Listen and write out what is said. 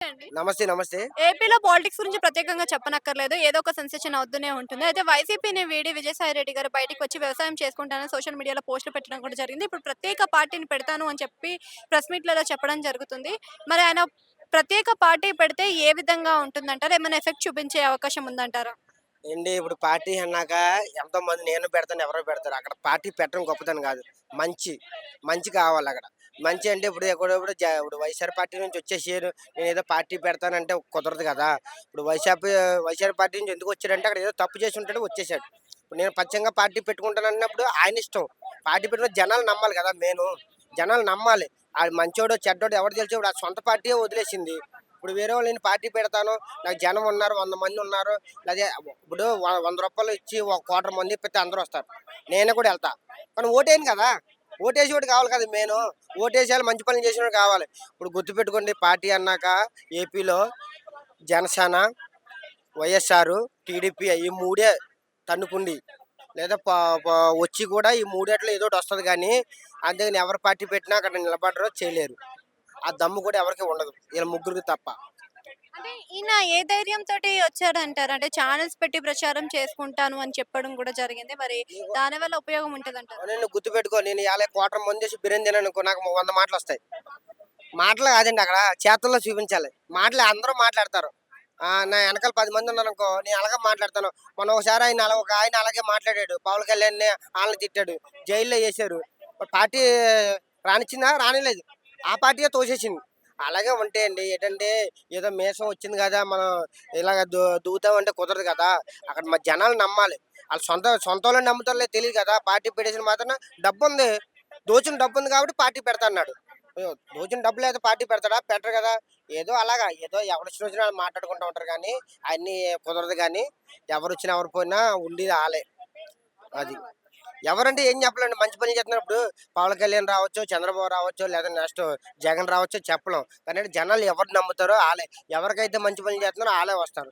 అండి. నమస్తే. నమస్తే. ఏపీలో పాలిటిక్స్ గురించి ప్రత్యేకంగా చెప్పనక్కర్లేదు. ఏదో ఒక సెన్సేషన్ అవుతూనే ఉంటుంది. అయితే వైసీపీని వీడి విజయసాయి రెడ్డి గారు బయటికొచ్చి వ్యవసాయం చేసుకుంటానని సోషల్ మీడియాలో పోస్టులు పెట్టడం కూడా జరిగింది. ఇప్పుడు ప్రత్యేక పార్టీని పెడతాను అని చెప్పి ప్రెస్ మీట్‌లలో చెప్పడం జరుగుతుంది. మరి ఆయన ప్రత్యేక పార్టీ పెడితే ఏ విధంగా ఉంటుందంటారు? ఏమైనా ఎఫెక్ట్ చూపించే అవకాశం ఉందంటారా? ఏండి ఇప్పుడు పార్టీ అన్నాక ఎంతోమంది నేను పెడతాను, ఎవరో పెడతారు. అక్కడ పార్టీ పెట్టడం గొప్పతనం కాదు. మంచి, మంచి కావాలక్కడ. మంచి అంటే ఇప్పుడు ఎక్కడో ఇప్పుడు వైఎస్ఆర్ పార్టీ నుంచి వచ్చేసారు. నేనేదో పార్టీ పెడతానంటే కుదరదు కదా! ఇప్పుడు వైఎస్ఆర్ పార్టీ నుంచి ఎందుకు వచ్చాడంటే అక్కడ ఏదో తప్పు చేసి ఉంటాడు వచ్చేసాడు. ఇప్పుడు నేను పచ్చంగా పార్టీ పెట్టుకుంటానన్నప్పుడు ఆయన ఇష్టం. పార్టీ పెట్టిన జనాలు నమ్మాలి కదా మెయిను. జనాలు నమ్మాలి. ఆడు మంచోడో, చెడ్డోడో ఎవరు తెలుసు ఇప్పుడు ఆ సొంత పార్టీయే వదిలేసింది. ఇప్పుడు వేరే వాళ్ళు నేను పార్టీ పెడతాను. నాకు జనం ఉన్నారు, 100 మంది ఉన్నారు. అదే ఇప్పుడు రూ. 100 ఇచ్చి ఒక కోట్ర మంది పెడితే అందరూ వస్తారు. నేను కూడా వెళ్తా. కానీ ఓటేయను కదా! ఓటేసేవాడు కావాలి కదా మెయిను. ఓటేసేయాలి, మంచి పనులు చేసేవాడు కావాలి. ఇప్పుడు గుర్తుపెట్టుకోండి పార్టీ అన్నాక ఏపీలో జనసేన, వైఎస్ఆర్, టీడీపీ ఈ మూడే తన్నుకుండి. లేదా ప ప వచ్చి కూడా ఈ మూడిట్లో ఏదోటి వస్తది గానీ, అంతేగాని ఎవరు పార్టీ పెట్టినా అక్కడ నిలబడరు, చేయలేరు. ఆ దమ్ము కూడా ఎవరికీ ఉండదు. ఈళ్ళ ముగ్గురికి తప్ప. అంటే ఈయన ఏ ధైర్యంతోటి వచ్చాడంటారు? అంటే ఛానెల్స్ పెట్టి ప్రచారం చేసుకుంటాను అని చెప్పడం కూడా జరిగింది. మరి నీకు దానివల్ల ఉపయోగం ఉంటదంటారా? నేను గుర్తుపెట్టుకో నేను ఇయాల కోట్ర మందేసి బిర్యానీ తిన్నాననుకో నాకు 100 మాటలొస్తాయి. మాటలు కాదండి అక్కడ చేతల్లో చూపించాలి. మాటలు అందరూ మాట్లాడతారు. నా ఎనకాల 10 మంది ఉన్నారనుకో నేను అలాగే మాట్లాడతాను. మొన్న ఒకసారి ఒక ఆయన అలాగే మాట్లాడాడు. పవన్ కళ్యాణ్‌ని ఆళ్ళని తిట్టాడు. జైల్‌లో యేశారు. పార్టీ రానిచ్చిందా? రానిలేదు. ఆ పార్టీయే తోసేసింది. అలాగే ఉంటాయండి. ఏటంటే ఏదో మీసం వచ్చింది కదా! మనం ఇలాగ దూకుతామంటే కుదరదు కదా! అక్కడ జనాలు నమ్మాలి. ఆళ్ళు సొంతోళ్ళని నమ్ముతారో లేదో తెలీదు కదా! పార్టీ పెట్టేసిన మాత్రాన డబ్బుంది. దోచిన డబ్బుంది కాబట్టి పార్టీ పెడతా అన్నాడు. దోచిన డబ్బు లేకపోతే పార్టీ పెడతాడా? పెట్టరు కదా! ఏదో అలాగా ఏదో ఎవరిష్టం వచ్చినా ఆళ్ళు మాట్లాడుకుంటా ఉంటారు గానీ, అయన్నీ కుదరదు గానీ, ఎవరొచ్చినా ఎవరు పోయినా ఉండేది ఆళ్ళే. అది. ఎవరంటే ఏం చెప్పలేండి. మంచి పనులు చేస్తున్నప్పుడు పవన్ కళ్యాణ్ రావచ్చు, చంద్రబాబు రావచ్చు, లేదా నెక్స్ట్ జగన్ రావచ్చు చెప్పలేం. కానీ జనాలు ఎవరు నమ్ముతారో ఆళ్ళే. ఎవరికైతే మంచి పనులు చేస్తున్నారో ఆళ్ళే వస్తారు.